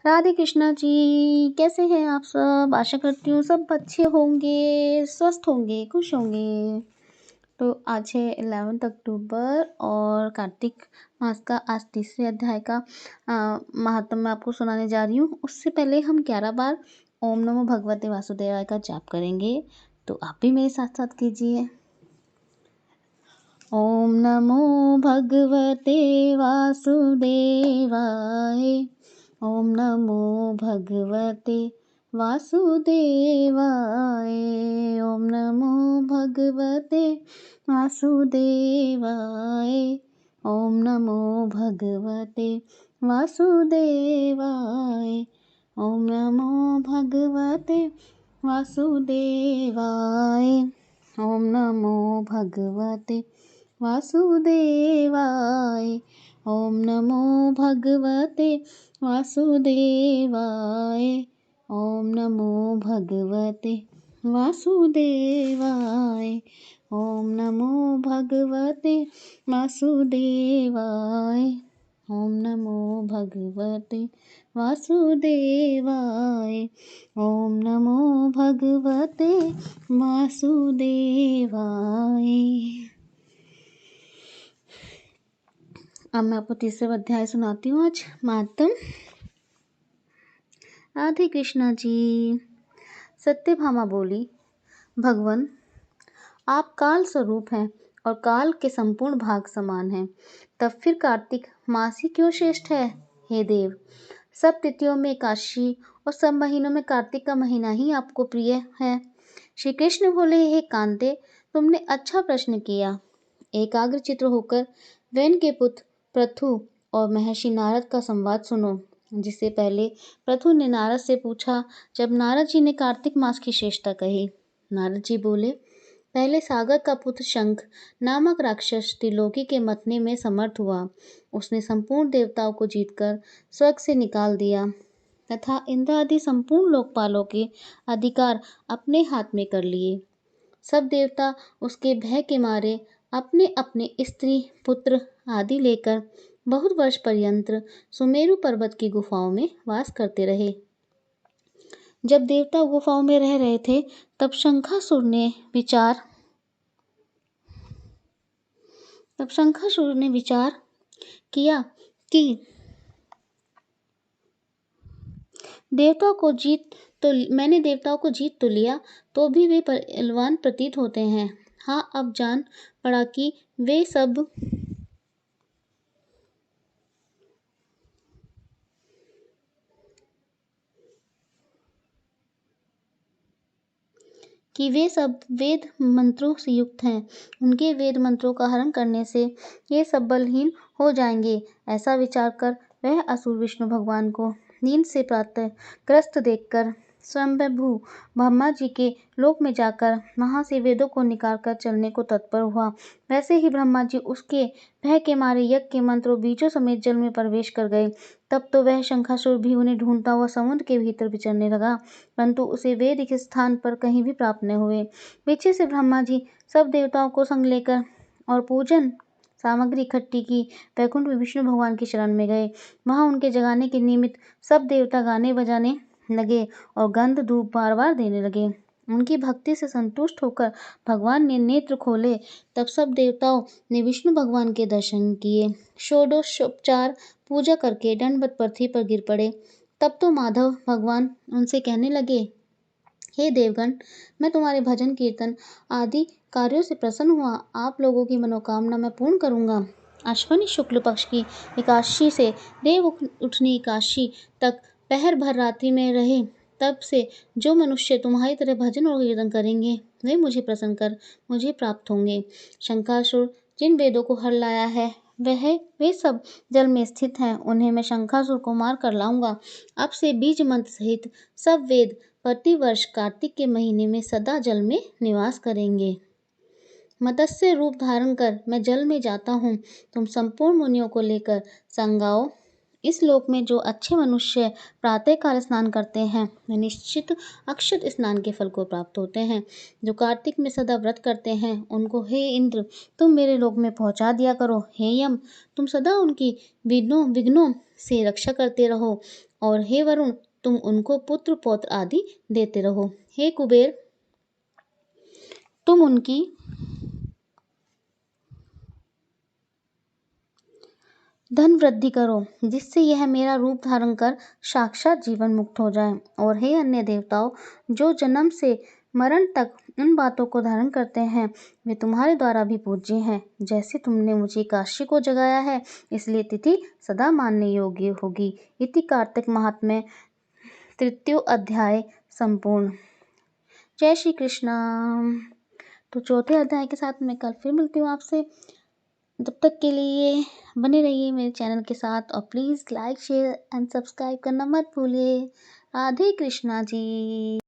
राधे कृष्णा जी, कैसे हैं आप सब? आशा करती हूँ सब अच्छे होंगे, स्वस्थ होंगे, खुश होंगे। तो आज है 11 अक्टूबर और कार्तिक मास का आज तीसरे अध्याय का महात्म मैं आपको सुनाने जा रही हूँ। उससे पहले हम 11 बार ओम नमो भगवते वासुदेवाय का जाप करेंगे, तो आप भी मेरे साथ साथ कीजिए। ओम नमो भगवते वासुदेवाय। ओम नमो भगवते वासुदेवाय। ओम नमो भगवते वासुदेवाय। ओम नमो भगवते वासुदेवाय। ओम नमो भगवते वासुदेवाय। ओम नमो भगवते वासुदेवाय। ओम नमो भगवते वासुदेवाय। ओम नमो भगवते वासुदेवाय। ओम नमो भगवते वासुदेवाय। ओम नमो भगवते वासुदेवाय। ओम नमो भगवते वासुदेवाय। अब मैं आपको तीसरा अध्याय सुनाती हूँ आज महात्म। राधे कृष्णा जी। सत्यभामा बोली, भगवान आप काल स्वरूप हैं और काल के संपूर्ण भाग समान हैं, तब फिर कार्तिक मास ही क्यों श्रेष्ठ है? हे देव, सब तिथियों में एकादशी और सब महीनों में कार्तिक का महीना ही आपको प्रिय है। श्री कृष्ण बोले, हे कांते, तुमने अच्छा प्रश्न किया। एकाग्र चित्र होकर वैन के पुत्र पृथु और महर्षि नारद का संवाद सुनो। जिससे पहले पृथु ने नारद से पूछा, जब नारद जी ने कार्तिक मास की श्रेष्ठता कही। नारद जी बोले, पहले सागर का पुत्र शंख नामक राक्षस त्रिलोकी के मतने में समर्थ हुआ। उसने संपूर्ण देवताओं को जीतकर स्वर्ग से निकाल दिया तथा इंद्र आदि संपूर्ण लोकपालों के अधिकार अपने हाथ में कर लिए। सब देवता उसके भय के मारे अपने अपने स्त्री पुत्र आदि लेकर बहुत वर्ष पर्यंत सुमेरु पर्वत की गुफाओं में वास करते रहे। जब देवता गुफाओं में रह रहे थे, तब शंखासुर ने विचार किया कि मैंने देवताओं को जीत तो लिया, तो भी वे बलवान प्रतीत होते हैं। हाँ, अब जान पड़ा कि वे सब वेद मंत्रों से युक्त हैं। उनके वेद मंत्रों का हरण करने से ये सब बलहीन हो जाएंगे। ऐसा विचार कर वह असुर विष्णु भगवान को नींद से प्रातः ग्रस्त देखकर स्वयंभू ब्रह्मा जी के लोक में जाकर वहां से वेदों को निकाल कर चलने को तत्पर हुआ। वैसे ही ब्रह्मा जी उसके भय के मारे यज्ञ के मंत्रों बीजों समेत जल में प्रवेश कर गए। तब तो वह शंखासुर भी उन्हें ढूंढता हुआ समुद्र के भीतर विचरने लगा, परंतु उसे वैदिक स्थान पर कहीं भी प्राप्त न हुए। पीछे से ब्रह्मा जी सब देवताओं को संग लेकर और पूजन सामग्री इकट्ठी की वैकुंठ में विष्णु भगवान की शरण में गए। वहां उनके जगाने के निमित्त सब देवता गाने बजाने लगे और गंध धूप बार बार देने लगे। उनकी भक्ति से संतुष्ट होकर भगवान ने नेत्र खोले। तब सब देवताओं ने विष्णु भगवान के दर्शन किए। षोडशोपचार पूजा करके दंडवत पृथ्वी पर गिर पड़े। तब तो माधव भगवान उनसे कहने लगे, हे देवगण, मैं तुम्हारे भजन कीर्तन आदि कार्यों से प्रसन्न हुआ। आप लोगों की मनोकामना मैं पूर्ण करूंगा। अश्विनी शुक्ल पक्ष की एकादशी से देव उठनी एकादशी तक पहर भर रात्रि में रहे, तब से जो मनुष्य तुम्हारी तरह भजन और कीर्तन करेंगे, वे मुझे प्रसन्न कर मुझे प्राप्त होंगे। शंखासुर जिन वेदों को हर लाया है, वे सब जल में स्थित हैं। उन्हें मैं शंखासुर को मार कर लाऊंगा। अब से बीज मंत्र सहित सब वेद प्रतिवर्ष कार्तिक के महीने में सदा जल में निवास करेंगे। मत्स्य रूप धारण कर मैं जल में जाता हूँ। तुम संपूर्ण मुनियों को लेकर संगाओ इस लोक में जो अच्छे मनुष्य प्रातःकाल स्नान करते हैं वे निश्चित अक्षत स्नान के फल को प्राप्त होते हैं। जो कार्तिक में सदा व्रत करते हैं उनको हे इंद्र तुम मेरे लोक में पहुंचा दिया करो। हे यम तुम सदा उनकी विघ्नों से रक्षा करते रहो। और हे वरुण तुम उनको पुत्र पौत्र आदि देते रहो। हे कुबेर तुम उनकी धन वृद्धि करो जिससे यह मेरा रूप धारण कर साक्षात जीवन मुक्त हो जाए। और हे अन्य देवताओं जो जन्म से मरण तक उन बातों को धारण करते हैं वे तुम्हारे द्वारा भी पूज्य हैं। जैसे तुमने मुझे काशी को जगाया है इसलिए तिथि सदा मानने योग्य होगी। इति कार्तिक महात्म्य तृतीय अध्याय संपूर्ण। जय श्री कृष्णा। तो चौथे अध्याय के साथ मैं कल फिर मिलती हूँ आपसे। तब तक के लिए बने रहिए मेरे चैनल के साथ और please like share and subscribe करना मत भूलिए। राधे कृष्णा जी।